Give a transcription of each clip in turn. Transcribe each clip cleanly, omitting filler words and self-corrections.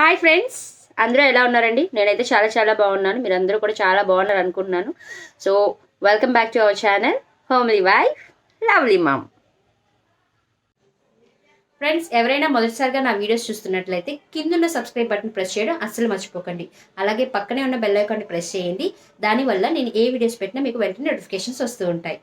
Hi friends, అందరూ ఎలా ఉన్నారండి? నేనైతే చాలా చాలా బాగున్నాను. మీరందరూ కూడా చాలా బాగున్నారు అనుకుంటున్నాను. So welcome back to our channel homely wife lovely mom. Friends, ఎవరైనా మొదటిసారిగా నా వీడియోస్ చూస్తున్నట్లయితే కిందున్న సబ్స్క్రైబ్ బటన్ ప్రెస్ చేయడం అస్సలు మర్చిపోకండి. అలాగే పక్కనే ఉన్న బెల్ ఐకాన్ని ప్రెస్ చేయండి. దానివల్ల నేను ఏ వీడియోస్ పెట్టినా మీకు వెంటనే నోటిఫికేషన్స్ వస్తూ ఉంటాయి.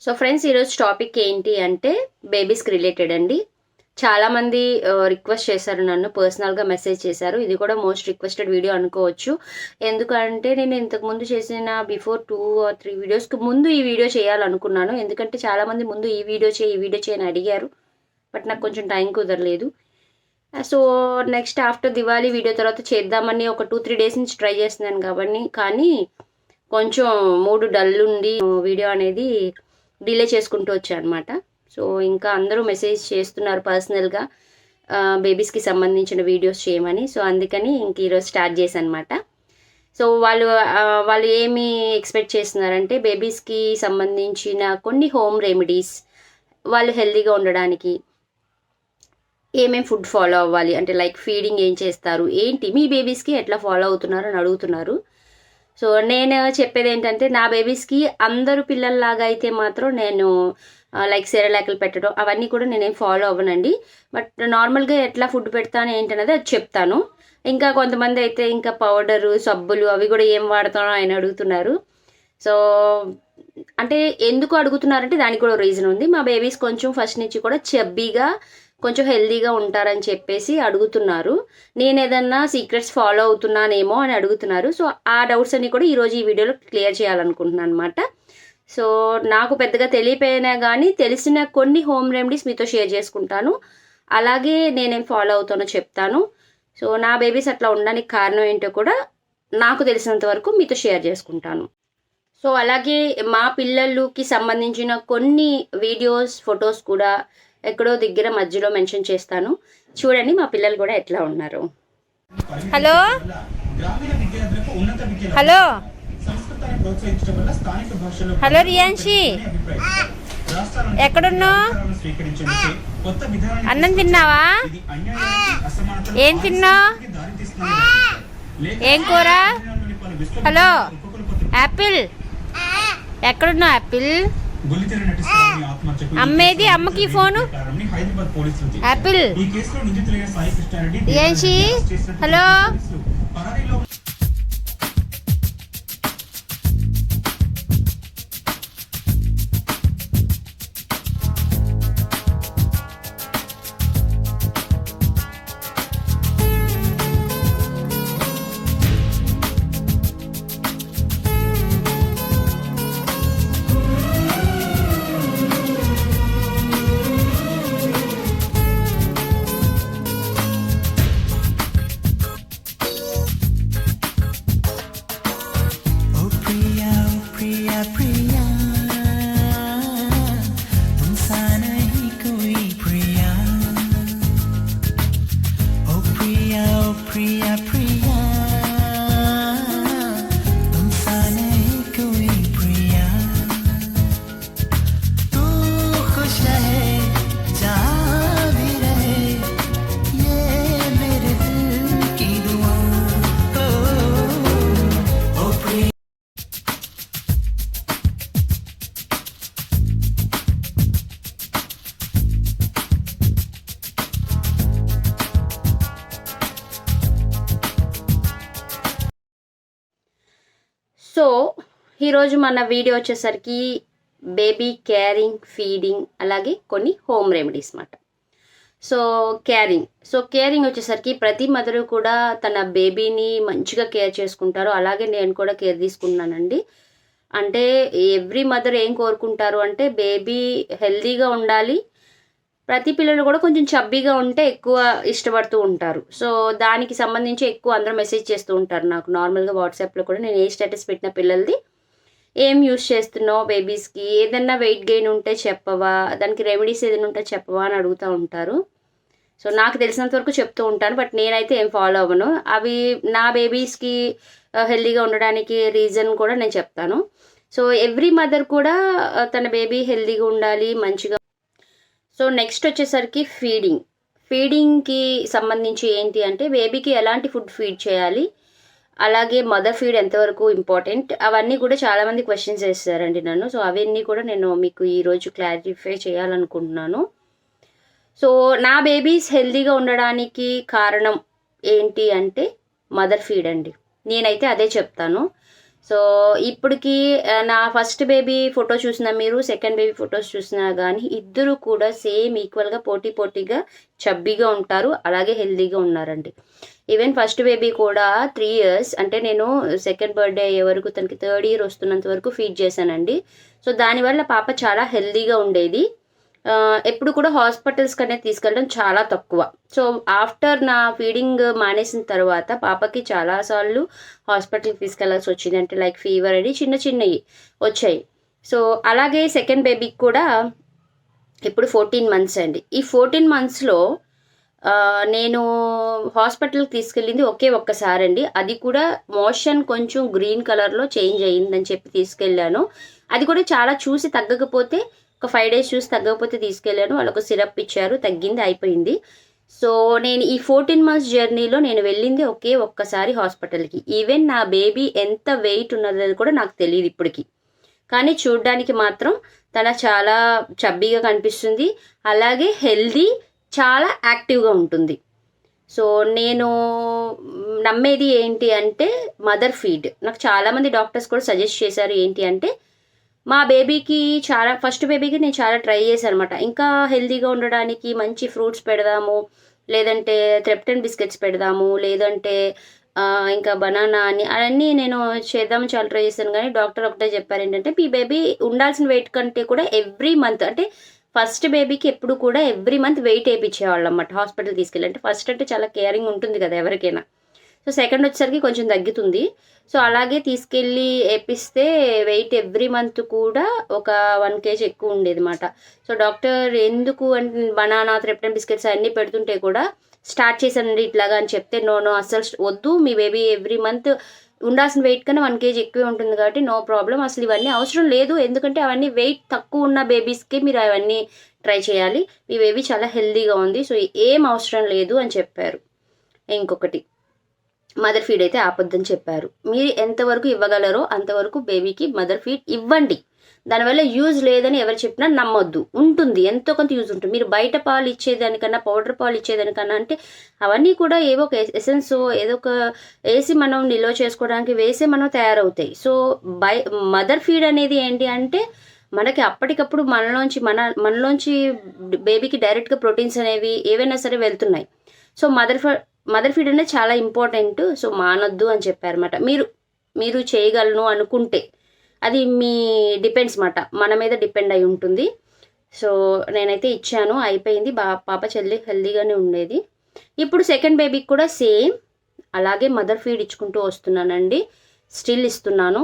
సో ఫ్రెండ్స్, ఈరోజు టాపిక్ ఏంటి అంటే బేబీస్కి రిలేటెడ్ అండి. చాలామంది రిక్వెస్ట్ చేశారు, నన్ను పర్సనల్గా మెసేజ్ చేశారు. ఇది కూడా మోస్ట్ రిక్వెస్టెడ్ వీడియో అనుకోవచ్చు. ఎందుకంటే నేను ఇంతకుముందు చేసిన బిఫోర్ 2 or 3 వీడియోస్కి ముందు ఈ వీడియో చేయాలనుకున్నాను. ఎందుకంటే చాలామంది ముందు ఈ వీడియో చేయి అని అడిగారు. బట్ నాకు కొంచెం టైం కుదరలేదు. So next after Diwali video తర్వాత చేద్దామని ఒక 2-3 డేస్ నుంచి ట్రై చేస్తున్నాను కాబట్టి, కానీ కొంచెం మూడు డల్ ఉండి వీడియో అనేది డిలే చేసుకుంటూ వచ్చా అనమాట. సో ఇంకా అందరూ మెసేజ్ చేస్తున్నారు పర్సనల్గా బేబీస్కి సంబంధించిన వీడియోస్ చేయమని. సో అందుకని ఇంక ఈరోజు స్టార్ట్ చేశాను అనమాట. సో వాళ్ళు ఏమి ఎక్స్పెక్ట్ చేస్తున్నారంటే బేబీస్కి సంబంధించిన కొన్ని హోమ్ రెమెడీస్, వాళ్ళు హెల్తీగా ఉండడానికి ఏమేమి ఫుడ్ ఫాలో అవ్వాలి అంటే లైక్ ఫీడింగ్ ఏం చేస్తారు, ఏంటి మీ బేబీస్కి ఎట్లా ఫాలో అవుతున్నారు అని అడుగుతున్నారు. సో నేను చెప్పేది ఏంటంటే, నా బేబీస్కి అందరూ పిల్లల్లాగా అయితే మాత్రం నేను లైక్ సెరలాకులు పెట్టడం అవన్నీ కూడా నేనేం ఫాలో అవ్వనండి. బట్ నార్మల్గా ఎట్లా ఫుడ్ పెడతాను ఏంటనేది అది చెప్తాను. ఇంకా కొంతమంది అయితే ఇంకా పౌడరు, సబ్బులు అవి కూడా ఏం వాడతానో ఆయన అడుగుతున్నారు. సో అంటే ఎందుకు అడుగుతున్నారంటే దానికి కూడా రీజన్ ఉంది. మా బేబీస్ కొంచెం ఫస్ట్ నుంచి కూడా చబ్బీగా కొంచెం హెల్దీగా ఉంటారని చెప్పేసి అడుగుతున్నారు. నేను ఏదన్నా సీక్రెట్స్ ఫాలో అవుతున్నానేమో అని అడుగుతున్నారు. సో ఆ డౌట్స్ అన్ని కూడా ఈరోజు ఈ వీడియోలో క్లియర్ చేయాలనుకుంటున్నాను అనమాట. సో నాకు పెద్దగా తెలియపోయినా కానీ తెలిసిన కొన్ని హోమ్ రెమెడీస్ మీతో షేర్ చేసుకుంటాను. అలాగే నేనేం ఫాలో అవుతానో చెప్తాను. సో నా బేబీస్ అట్లా ఉండడానికి కారణం ఏంటో కూడా నాకు తెలిసినంత వరకు మీతో షేర్ చేసుకుంటాను. సో అలాగే మా పిల్లలకి సంబంధించిన కొన్ని వీడియోస్, ఫొటోస్ కూడా ఎక్కడో దగ్గర మధ్యలో మెన్షన్ చేస్తాను. చూడండి మా పిల్లలు కూడా ఎట్లా ఉన్నారు. హలో హలో హలో రియాన్షి, ఎక్కడున్నావు? అన్నం తిన్నావా? ఏం తిన్నావు? ఏం కూర? హలో యాపిల్, ఎక్కడున్నావు యాపిల్? అమ్మేది, అమ్మకి phone. Apple Riyanshi, hello. So ఈరోజు మన వీడియో వచ్చేసరికి బేబీ కేరింగ్, ఫీడింగ్, అలాగే కొన్ని హోమ్ రెమెడీస్ అన్నమాట. సో కేరింగ్ వచ్చేసరికి ప్రతి మదరు కూడా తన బేబీని మంచిగా కేర్ చేసుకుంటారు. అలాగే నేను కూడా కేర్ తీసుకుంటున్నానండి. అంటే ఎవ్రీ మదర్ ఏం కోరుకుంటారు అంటే బేబీ హెల్తీగా ఉండాలి, ప్రతి పిల్లలు కూడా కొంచెం చబ్బీగా ఉంటే ఎక్కువ ఇష్టపడుతూ ఉంటారు. సో దానికి సంబంధించి ఎక్కువ అందరూ మెసేజ్ చేస్తూ ఉంటారు నాకు. నార్మల్గా వాట్సాప్లో కూడా నేను ఏ స్టేటస్ పెట్టిన పిల్లలది ఏం యూస్ చేస్తున్నావు బేబీస్కి, ఏదన్నా వెయిట్ గెయిన్ ఉంటే చెప్పవా, దానికి రెమెడీస్ ఏదైనా ఉంటే చెప్పవా అని అడుగుతూ ఉంటారు. సో నాకు తెలిసినంత వరకు చెప్తూ ఉంటాను. బట్ నేనైతే ఏం ఫాలో అవ్వను. అవి నా బేబీస్కి హెల్దీగా ఉండడానికి రీజన్ కూడా నేను చెప్తాను. సో ఎవ్రీ మదర్ కూడా తన బేబీ హెల్దీగా ఉండాలి, మంచిగా. సో నెక్స్ట్ వచ్చేసరికి ఫీడింగ్కి సంబంధించి ఏంటి అంటే బేబీకి ఎలాంటి ఫుడ్ ఫీడ్ చేయాలి, అలాగే మదర్ ఫీడ్ ఎంతవరకు ఇంపార్టెంట్, అవన్నీ కూడా చాలామంది క్వశ్చన్స్ వేస్తారండి నన్ను. సో అవన్నీ కూడా నేను మీకు ఈరోజు క్లారిఫై చేయాలనుకుంటున్నాను. సో నా బేబీస్ హెల్దీగా ఉండడానికి కారణం ఏంటి అంటే మదర్ ఫీడ్ అండి. నేనైతే అదే చెప్తాను. సో ఇప్పటికి నా ఫస్ట్ బేబీ ఫోటో చూసినా మీరు, సెకండ్ బేబీ ఫొటోస్ చూసినా కానీ ఇద్దరు కూడా సేమ్ ఈక్వల్గా పోటీగా చబ్బీగా ఉంటారు, అలాగే హెల్దీగా ఉన్నారండి. ఈవెన్ ఫస్ట్ బేబీ కూడా 3 years, అంటే నేను సెకండ్ బర్త్డే అయ్యే వరకు తనకి 3rd year వస్తున్నంత వరకు ఫీడ్ చేశానండి. సో దానివల్ల పాప చాలా హెల్దీగా ఉండేది. ఎప్పుడు కూడా హాస్పిటల్స్కి అనేది తీసుకెళ్ళడం చాలా తక్కువ. సో ఆఫ్టర్ నా ఫీడింగ్ మానేసిన తర్వాత పాపకి చాలాసార్లు హాస్పిటల్కి తీసుకెళ్లాల్సి వచ్చింది. అంటే లైక్ ఫీవర్ అని చిన్నవి వచ్చాయి. సో అలాగే సెకండ్ బేబీకి కూడా ఇప్పుడు 14 months అండి. ఈ 14 monthsలో నేను హాస్పిటల్కి తీసుకెళ్ళింది ఒక్కసారి అండి. అది కూడా మోషన్ కొంచెం గ్రీన్ కలర్లో చేంజ్ అయ్యిందని చెప్పి తీసుకెళ్ళాను. అది కూడా చాలా చూసి తగ్గకపోతే, ఒక 5 days చూసి తగ్గకపోతే తీసుకెళ్ళాను. వాళ్ళకు సిరప్ ఇచ్చారు, తగ్గింది, అయిపోయింది. సో నేను ఈ 14 months జర్నీలో నేను వెళ్ళింది ఒక్కసారి హాస్పిటల్కి. ఈవెన్ నా బేబీ ఎంత వెయిట్ ఉన్నది కూడా నాకు తెలియదు ఇప్పటికి. కానీ చూడ్డానికి మాత్రం తన చాలా చబ్బీగా కనిపిస్తుంది, అలాగే హెల్దీ, చాలా యాక్టివ్గా ఉంటుంది. సో నేను నమ్మేది ఏంటి అంటే మదర్ ఫీడ్. నాకు చాలామంది డాక్టర్స్ కూడా సజెస్ట్ చేశారు ఏంటి అంటే, మా బేబీకి ఫస్ట్ బేబీకి నేను చాలా ట్రై చేశాను అనమాట. ఇంకా హెల్దీగా ఉండడానికి మంచి ఫ్రూట్స్ పెడదాము, లేదంటే త్రెప్టన్ బిస్కెట్స్ పెడదాము, లేదంటే ఇంకా బనానా అని అవన్నీ నేను చేద్దామని చాలా ట్రై చేశాను. కానీ డాక్టర్ ఒకటే చెప్పారు ఏంటంటే, మీ బేబీ ఉండాల్సిన వెయిట్ కంటే కూడా ఎవ్రీ మంత్, అంటే ఫస్ట్ బేబీకి ఎప్పుడు కూడా ఎవ్రీ మంత్ వెయిట్ వేయించేవాళ్ళు అన్నమాట హాస్పిటల్ తీసుకెళ్ళి. అంటే ఫస్ట్ అంటే చాలా కేరింగ్ ఉంటుంది కదా ఎవరికైనా. సో సెకండ్ వచ్చేసరికి కొంచెం తగ్గుతుంది. సో అలాగే తీసుకెళ్ళి వేపిస్తే వెయిట్ ఎవ్రీ మంత్ కూడా ఒక 1 kg ఎక్కువ ఉండేది అన్నమాట. సో డాక్టర్ ఎందుకు అంటే బనానా, త్రెప్టన్ బిస్కెట్స్ అన్నీ పెడుతుంటే కూడా స్టార్ట్ చేశానండి ఇట్లాగా అని చెప్తే, నో అసలు వద్దు, మీ బేబీ ఎవ్రీ మంత్ ఉండాల్సిన వెయిట్ కన్నా 1 kg ఎక్కువే ఉంటుంది కాబట్టి నో ప్రాబ్లం, అసలు ఇవన్నీ అవసరం లేదు, ఎందుకంటే అవన్నీ వెయిట్ తక్కువ ఉన్న బేబీస్కి మీరు అవన్నీ ట్రై చేయాలి, మీ బేబీ చాలా హెల్దీగా ఉంది, సో ఏం అవసరం లేదు అని చెప్పారు. ఇంకొకటి, మదర్ ఫీడ్ అయితే ఆపొద్దని చెప్పారు. మీరు ఎంతవరకు ఇవ్వగలరో అంతవరకు బేబీకి మదర్ ఫీడ్ ఇవ్వండి. దానివల్ల యూజ్ లేదని ఎవరు చెప్పినా నమ్మొద్దు, ఉంటుంది, ఎంతో కొంత యూజ్ ఉంటుంది. మీరు బయట పాలు ఇచ్చేదానికన్నా, పౌడర్ పాలు ఇచ్చేదానికన్నా, అంటే అవన్నీ కూడా ఏవో ఒక ఎసెన్స్ ఏదో ఒక వేసి మనం నిల్వ చేసుకోవడానికి వేసే మనం తయారవుతాయి. సో మదర్ ఫీడ్ అనేది ఏంటి అంటే మనకి అప్పటికప్పుడు మనలోంచి బేబీకి డైరెక్ట్గా ప్రోటీన్స్ అనేవి ఏవైనా సరే వెళ్తున్నాయి. సో మదర్ ఫీడ్ అనేది చాలా ఇంపార్టెంట్. సో మానొద్దు అని చెప్పారన్నమాట. మీరు చేయగలను అనుకుంటే అది మీ డిపెండ్స్ మాట, మన మీద డిపెండ్ అయి ఉంటుంది. సో నేనైతే ఇచ్చాను, అయిపోయింది. పాప హెల్దీగానే ఉండేది. ఇప్పుడు సెకండ్ బేబీకి కూడా సేమ్ అలాగే మదర్ ఫీడ్ ఇచ్చుకుంటూ వస్తున్నానండి, స్టిల్ ఇస్తున్నాను.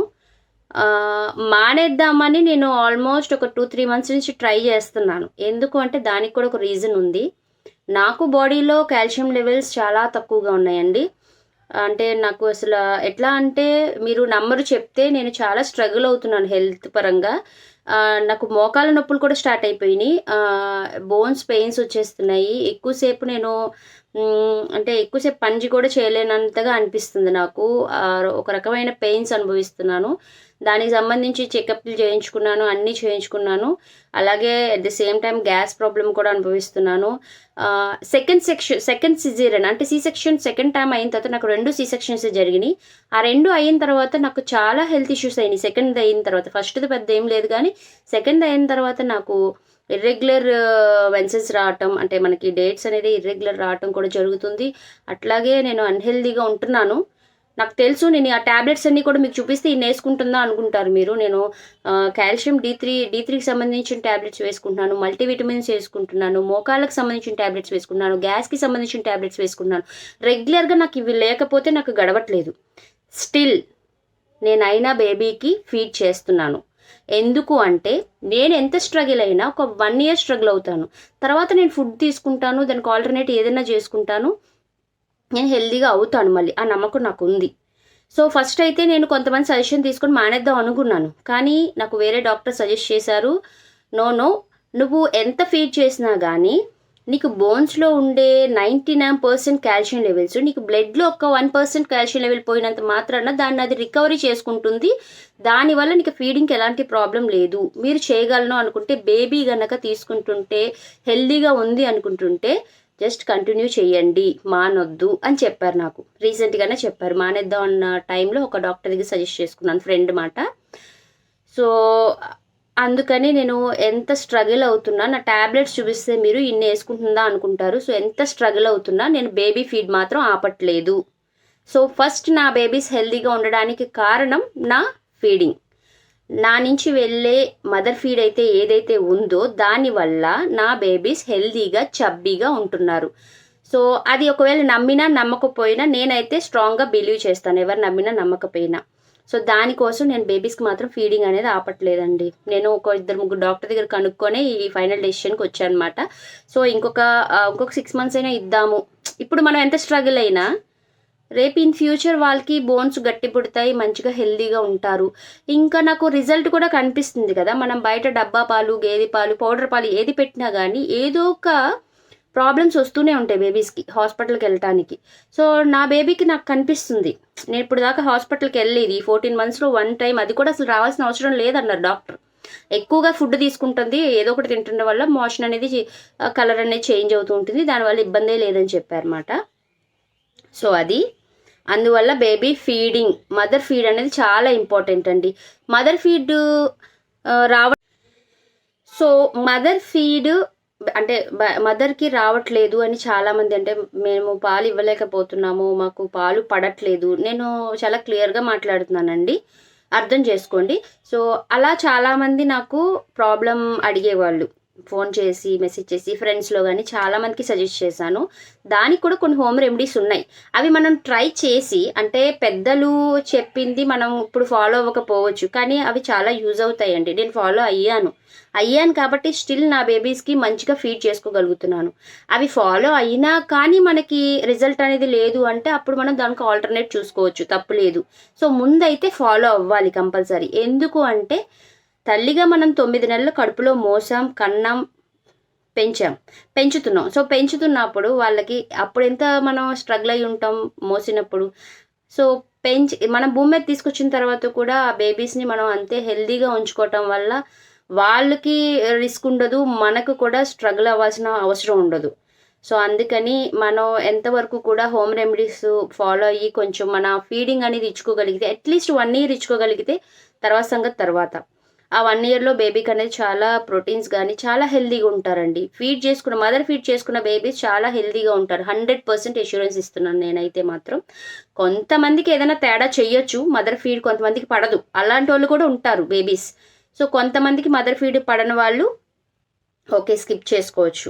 మానేద్దామని నేను ఆల్మోస్ట్ ఒక 2-3 months నుంచి ట్రై చేస్తున్నాను. ఎందుకు అంటే దానికి కూడా ఒక రీజన్ ఉంది. నాకు బాడీలో కాల్షియం లెవెల్స్ చాలా తక్కువగా ఉన్నాయండి. అంటే నాకు అసలు ఎట్లా అంటే మీరు నమ్మరు చెప్తే నేను చాలా స్ట్రగుల్ అవుతున్నాను హెల్త్ పరంగా. నాకు మోకాల నొప్పులు కూడా స్టార్ట్ అయిపోయినాయి, బోన్స్ పెయిన్స్ వచ్చేస్తున్నాయి. ఎక్కువసేపు పంచి కూడా చేయలేనంతగా అనిపిస్తుంది నాకు. ఒక రకమైన పెయిన్స్ అనుభవిస్తున్నాను. దానికి సంబంధించి చెకప్లు చేయించుకున్నాను, అన్నీ చేయించుకున్నాను. అలాగే at the same time gas problem కూడా అనుభవిస్తున్నాను. సెకండ్ సిజేరియన్ అంటే C-section సెకండ్ టైం అయిన తర్వాత నాకు 2 C-sections జరిగినాయి. ఆ 2 అయిన తర్వాత నాకు చాలా హెల్త్ ఇష్యూస్ అయినాయి. సెకండ్ అయిన తర్వాత, ఫస్ట్ది పెద్ద ఏం లేదు కానీ సెకండ్ అయిన తర్వాత నాకు ఇర్రెగ్యులర్ మెన్సెన్స్ రావటం, అంటే మనకి డేట్స్ అనేది ఇర్రెగ్యులర్ రావటం కూడా జరుగుతుంది. అట్లాగే నేను అన్హెల్దీగా ఉంటున్నాను. నాకు తెలుసు, నేను ఆ ట్యాబ్లెట్స్ అన్నీ కూడా మీకు చూపిస్తే ఇన్ని వేసుకుంటుందా అనుకుంటారు మీరు. నేను కాల్షియం D3కి సంబంధించిన ట్యాబ్లెట్స్ వేసుకుంటున్నాను, మల్టీవిటమిన్స్ వేసుకుంటున్నాను, మోకాళ్ళకి సంబంధించిన ట్యాబ్లెట్స్ వేసుకుంటున్నాను, గ్యాస్కి సంబంధించిన ట్యాబ్లెట్స్ వేసుకుంటున్నాను. రెగ్యులర్గా నాకు ఇవి లేకపోతే నాకు గడవట్లేదు. స్టిల్ నేనైనా బేబీకి ఫీడ్ చేస్తున్నాను. ఎందుకు అంటే నేను ఎంత స్ట్రగుల్ అయినా ఒక 1 year స్ట్రగుల్ అవుతాను, తర్వాత నేను ఫుడ్ తీసుకుంటాను, దానికి ఆల్టర్నేట్ ఏదైనా చేసుకుంటాను, నేను హెల్దీగా అవుతాను మళ్ళీ, ఆ నమ్మకం నాకు ఉంది. సో ఫస్ట్ అయితే నేను కొంతమంది సజెషన్ తీసుకొని మానేద్దాం అనుకున్నాను, కానీ నాకు వేరే డాక్టర్ సజెస్ట్ చేశారు, నో నువ్వు ఎంత ఫీడ్ చేసినా కానీ నీకు బోన్స్లో ఉండే 99% కాల్షియం లెవెల్స్ నీకు బ్లడ్లో ఒక 1% కాల్షియం లెవెల్ పోయినంత మాత్రాన దాన్ని అది రికవరీ చేసుకుంటుంది. దానివల్ల నీకు ఫీడింగ్కి ఎలాంటి ప్రాబ్లం లేదు. మీరు చేయగలను అనుకుంటే, బేబీ గనక తీసుకుంటుంటే హెల్దీగా ఉంది అనుకుంటుంటే జస్ట్ కంటిన్యూ చేయండి, మానొద్దు అని చెప్పారు. నాకు రీసెంట్గానే చెప్పారు. మానేద్దాం అన్న టైంలో ఒక డాక్టర్ దగ్గర సజెస్ట్ చేసుకున్నాను, ఫ్రెండ్ మాట. సో అందుకని నేను ఎంత స్ట్రగుల్ అవుతున్నా, నా ట్యాబ్లెట్స్ చూపిస్తే మీరు ఇన్ని వేసుకుంటుందా అనుకుంటారు. సో ఎంత స్ట్రగుల్ అవుతున్నా నేను బేబీ ఫీడ్ మాత్రం ఆపట్లేదు. సో ఫస్ట్ నా బేబీస్ హెల్దీగా ఉండడానికి కారణం నా ఫీడింగ్. నా నుంచి వెళ్ళే మదర్ ఫీడ్ అయితే ఏదైతే ఉందో దానివల్ల నా బేబీస్ హెల్దీగా చబ్బీగా ఉంటున్నారు. సో అది ఒకవేళ నమ్మినా నమ్మకపోయినా నేనైతే స్ట్రాంగ్గా బిలీవ్ చేస్తాను, ఎవరు నమ్మినా నమ్మకపోయినా. సో దానికోసం నేను బేబీస్కి మాత్రం ఫీడింగ్ అనేది ఆపట్లేదండి. నేను ఒక 2-3 డాక్టర్ దగ్గర కనుక్కొని ఈ ఫైనల్ డెసిషన్కి వచ్చానమాట. సో ఇంకొక 6 months అయినా ఇద్దాము. ఇప్పుడు మనం ఎంత స్ట్రగుల్ అయినా రేపు ఇన్ ఫ్యూచర్ వాళ్ళకి బోన్స్ గట్టి పుడతాయి, మంచిగా హెల్దీగా ఉంటారు. ఇంకా నాకు రిజల్ట్ కూడా కనిపిస్తుంది కదా. మనం బయట డబ్బా పాలు, గేదె పాలు, పౌడర్ పాలు ఏది పెట్టినా కానీ ఏదో ఒక ప్రాబ్లమ్స్ వస్తూనే ఉంటాయి బేబీస్కి హాస్పిటల్కి వెళ్ళటానికి. సో నా బేబీకి నాకు కనిపిస్తుంది. నేను ఇప్పుడు దాకా హాస్పిటల్కి వెళ్ళేది 14 monthsలో 1 time, అది కూడా అసలు రావాల్సిన అవసరం లేదన్నారు డాక్టర్. ఎక్కువగా ఫుడ్ తీసుకుంటుంది, ఏదో ఒకటి తింటుండడం వల్ల మోషన్ అనేది కలర్ అనేది చేంజ్ అవుతూ ఉంటుంది, దానివల్ల ఇబ్బందే లేదని చెప్పారన్నమాట. సో అది అందువల్ల బేబీ ఫీడింగ్, మదర్ ఫీడ్ అనేది చాలా ఇంపార్టెంట్ అండి. Mother feed so mother feed అంటే మదర్కి రావట్లేదు అని చాలామంది, అంటే మేము పాలు ఇవ్వలేకపోతున్నాము, మాకు పాలు పడట్లేదు. నేను చాలా క్లియర్గా మాట్లాడుతున్నానండి, అర్థం చేసుకోండి. సో అలా చాలామంది నాకు ప్రాబ్లం అడిగేవాళ్ళు, ఫోన్ చేసి మెసేజ్ చేసి, ఫ్రెండ్స్లో కానీ చాలామందికి సజెస్ట్ చేశాను. దానికి కూడా కొన్ని హోమ్ రెమెడీస్ ఉన్నాయి. అవి మనం ట్రై చేసి, అంటే పెద్దలు చెప్పింది మనం ఇప్పుడు ఫాలో అవ్వకపోవచ్చు, కానీ అవి చాలా యూజ్ అవుతాయండి. నేను ఫాలో అయ్యాను కాబట్టి స్టిల్ నా బేబీస్కి మంచిగా ఫీడ్ చేసుకోగలుగుతున్నాను. అవి ఫాలో అయినా కానీ మనకి రిజల్ట్ అనేది లేదు అంటే అప్పుడు మనం దానికి ఆల్టర్నేట్ చూసుకోవచ్చు, తప్పు లేదు. సో ముందైతే ఫాలో అవ్వాలి కంపల్సరీ. ఎందుకు అంటే తల్లిగా మనం 9 నెలలు కడుపులో మోసాం, కన్నాం, పెంచుతున్నాం. సో పెంచుతున్నప్పుడు వాళ్ళకి అప్పుడు ఎంత మనం స్ట్రగుల్ అయి ఉంటాం మోసినప్పుడు. సో మనం భూమి మీద తీసుకొచ్చిన తర్వాత కూడా ఆ బేబీస్ని మనం అంతే హెల్దీగా ఉంచుకోవటం వల్ల వాళ్ళకి రిస్క్ ఉండదు, మనకు కూడా స్ట్రగుల్ అవ్వాల్సిన అవసరం ఉండదు. సో అందుకని మనం ఎంతవరకు కూడా హోమ్ రెమెడీస్ ఫాలో అయ్యి కొంచెం మన ఫీడింగ్ అనేది ఇచ్చుకోగలిగితే, అట్లీస్ట్ 1 year ఇచ్చుకోగలిగితే తర్వాత సంగతి తర్వాత. ఆ 1 yearలో బేబీకి అనేది చాలా ప్రోటీన్స్ కానీ చాలా హెల్దీగా ఉంటారండి. మదర్ ఫీడ్ చేసుకున్న బేబీస్ చాలా హెల్దీగా ఉంటారు. 100% అష్యూరెన్స్ ఇస్తున్నాను నేనైతే మాత్రం. కొంతమందికి ఏదైనా తేడా చెయ్యొచ్చు, మదర్ ఫీడ్ కొంతమందికి పడదు, అలాంటి వాళ్ళు కూడా ఉంటారు బేబీస్. సో కొంతమందికి మదర్ ఫీడ్ పడని వాళ్ళు ఓకే స్కిప్ చేసుకోవచ్చు.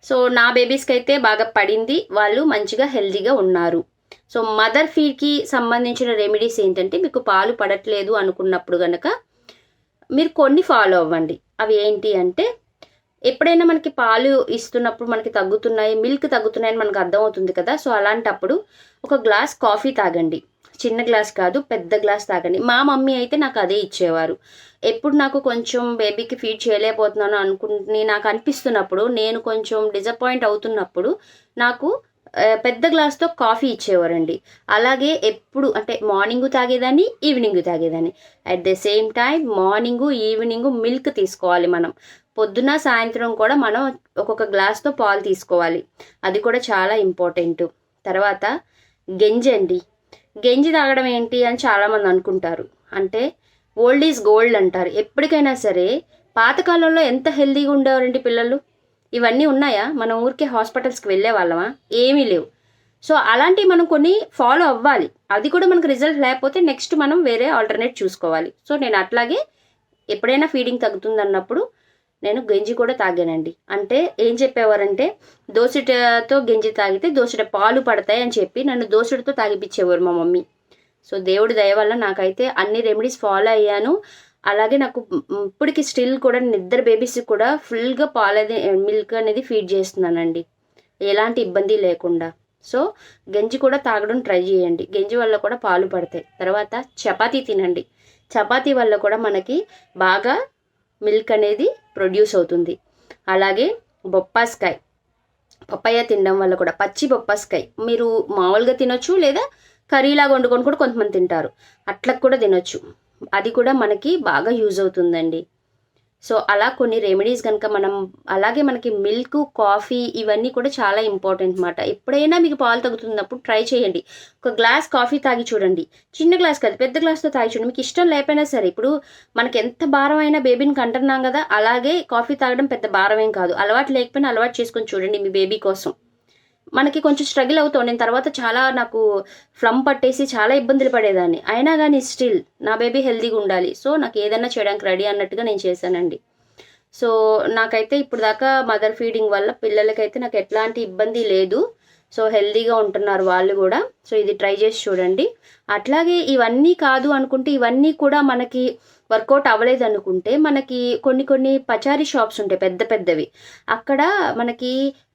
సో నా బేబీస్కి అయితే బాగా పడింది, వాళ్ళు మంచిగా హెల్దీగా ఉన్నారు. సో మదర్ ఫీడ్కి సంబంధించిన రెమెడీస్ ఏంటంటే, మీకు పాలు పడట్లేదు అనుకున్నప్పుడు కనుక మీరు కొన్ని ఫాలో అవ్వండి. అవి ఏంటి అంటే, ఎప్పుడైనా మనకి పాలు ఇస్తున్నప్పుడు మనకి తగ్గుతున్నాయి, మిల్క్ తగ్గుతున్నాయని మనకు అర్థమవుతుంది కదా. సో అలాంటప్పుడు ఒక గ్లాస్ కాఫీ తాగండి. చిన్న గ్లాస్ కాదు, పెద్ద గ్లాస్ తాగండి. మా మమ్మీ అయితే నాకు అదే ఇచ్చేవారు. ఎప్పుడు నాకు కొంచెం బేబీకి ఫీడ్ చేయలేకపోతున్నాను నాకు అనిపిస్తున్నప్పుడు, నేను కొంచెం డిసప్పాయింట్ అవుతున్నప్పుడు నాకు పెద్ద గ్లాస్తో కాఫీ ఇచ్చేవారండి. అలాగే ఎప్పుడు అంటే మార్నింగ్ తాగేదాన్ని, ఈవినింగ్ తాగేదాన్ని. At the same time morning evening milk తీసుకోవాలి మనం. పొద్దున సాయంత్రం కూడా మనం ఒక్కొక్క గ్లాస్తో పాలు తీసుకోవాలి, అది కూడా చాలా ఇంపార్టెంట్. తర్వాత గంజి అండి. గంజి తాగడం ఏంటి అని చాలామంది అనుకుంటారు, అంటే ఓల్డ్ ఈజ్ గోల్డ్ అంటారు. ఎప్పటికైనా సరే పాతకాలంలో ఎంత హెల్దీగా ఉండేవారండి పిల్లలు. ఇవన్నీ ఉన్నాయా? మనం ఊరికే హాస్పిటల్స్కి వెళ్ళే వాళ్ళమా? ఏమీ లేవు. సో అలాంటివి మనం కొన్ని ఫాలో అవ్వాలి. అది కూడా మనకు రిజల్ట్ లేకపోతే నెక్స్ట్ మనం వేరే ఆల్టర్నేట్ చూసుకోవాలి. సో నేను అట్లాగే ఎప్పుడైనా ఫీడింగ్ తగ్గుతుంది అన్నప్పుడు నేను గంజి కూడా తాగానండి. అంటే ఏం చెప్పేవారంటే, దోసెటతో గంజి తాగితే దోసెట పాలు పడతాయి అని చెప్పి నన్ను దోసెటతో తాగిపించేవారు మా మమ్మీ. సో దేవుడి దయ వల్ల నాకైతే అన్ని రెమెడీస్ ఫాలో అయ్యాను. అలాగే నాకు ఇప్పటికి స్టిల్ కూడా నిద్ర బేబీస్కి కూడా ఫుల్గా మిల్క్ అనేది ఫీడ్ చేస్తున్నానండి, ఎలాంటి ఇబ్బంది లేకుండా. సో గంజి కూడా తాగడం ట్రై చేయండి. గంజి వల్ల కూడా పాలు పడతాయి. తర్వాత చపాతీ తినండి. చపాతీ వల్ల కూడా మనకి బాగా మిల్క్ అనేది ప్రొడ్యూస్ అవుతుంది. అలాగే బొప్పాస్కాయ, పప్పాయ తినడం వల్ల కూడా, పచ్చి బొప్పాస్కాయ మీరు మామూలుగా తినొచ్చు, లేదా కర్రీలాగా వండుకొని కూడా కొంతమంది తింటారు, అట్లా కూడా తినొచ్చు. అది కూడా మనకి బాగా యూజ్ అవుతుందండి. సో అలా కొన్ని రెమెడీస్ కనుక మనం, అలాగే మనకి మిల్క్, కాఫీ ఇవన్నీ కూడా చాలా ఇంపార్టెంట్ అన్నమాట. ఎప్పుడైనా మీకు పాలు తగ్గుతున్నప్పుడు ట్రై చేయండి. ఒక గ్లాస్ కాఫీ తాగి చూడండి. చిన్న గ్లాస్ కాదు, పెద్ద గ్లాస్తో తాగి చూడండి. మీకు ఇష్టం లేకపోయినా సరే, ఇప్పుడు మనకి ఎంత భారం అయినా బేబీని కంటున్నాం కదా, అలాగే కాఫీ తాగడం పెద్ద భారం ఏం కాదు. అలవాటు లేకపోయినా అలవాటు చేసుకొని చూడండి మీ బేబీ కోసం. మనకి కొంచెం స్ట్రగుల్ అవుతాం. నేను తర్వాత చాలా నాకు ఫ్లమ్ పట్టేసి చాలా ఇబ్బందులు పడేదాన్ని. అయినా కానీ స్టిల్ నా బేబీ హెల్తీగా ఉండాలి, సో నాకు ఏదైనా చేయడానికి రెడీ అన్నట్టుగా నేను చేశానండి. సో నాకైతే ఇప్పుడు దాకా మదర్ ఫీడింగ్ వల్ల పిల్లలకైతే నాకు ఎట్లాంటి ఇబ్బంది లేదు. సో హెల్తీగా ఉంటున్నారు వాళ్ళు కూడా. సో ఇది ట్రై చేసి చూడండి. అట్లాగే ఇవన్నీ కాదు అనుకుంటే, ఇవన్నీ కూడా మనకి వర్కౌట్ అవ్వలేదు అనుకుంటే, మనకి కొన్ని పచారీ షాప్స్ ఉంటాయి పెద్ద పెద్దవి. అక్కడ మనకి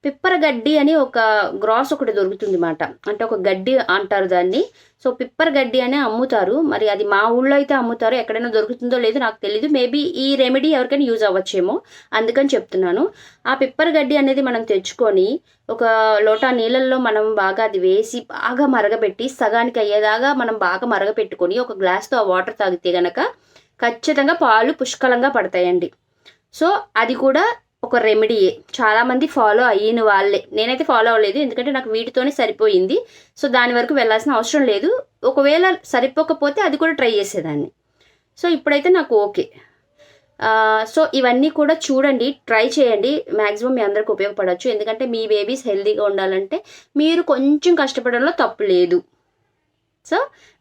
పిప్పర గడ్డి అని ఒక గ్రాస్ ఒకటి దొరుకుతుంది మాట, అంటే ఒక గడ్డి అంటారు దాన్ని. సో పిప్పర్ గడ్డి అని అమ్ముతారు. మరి అది మా ఊళ్ళో అయితే అమ్ముతారు, ఎక్కడైనా దొరుకుతుందో లేదో నాకు తెలీదు. మేబీ ఈ రెమెడీ ఎవరికైనా యూజ్ అవ్వచ్చేమో, అందుకని చెప్తున్నాను. ఆ పిప్పర్ గడ్డి అనేది మనం తెచ్చుకొని ఒక లోటా నీళ్ళల్లో మనం బాగా అది వేసి బాగా మరగబెట్టి, సగానికి అయ్యేదాకా మనం బాగా మరగపెట్టుకొని ఒక గ్లాస్తో ఆ వాటర్ తాగితే గనక ఖచ్చితంగా పాలు పుష్కలంగా పడతాయండి. సో అది కూడా ఒక రెమెడీయే. చాలామంది ఫాలో అయిన వాళ్ళే, నేనైతే ఫాలో అవ్వలేదు, ఎందుకంటే నాకు వీటితోనే సరిపోయింది. సో దాని వరకు వెళ్ళాల్సిన అవసరం లేదు. ఒకవేళ సరిపోకపోతే అది కూడా ట్రై చేసేదాన్ని. సో ఇప్పుడైతే నాకు ఓకే. సో ఇవన్నీ కూడా చూడండి, ట్రై చేయండి. మ్యాక్సిమం మీ అందరికి ఉపయోగపడవచ్చు. ఎందుకంటే మీ బేబీస్ హెల్తీగా ఉండాలంటే మీరు కొంచెం కష్టపడంలో తప్పు లేదు. సో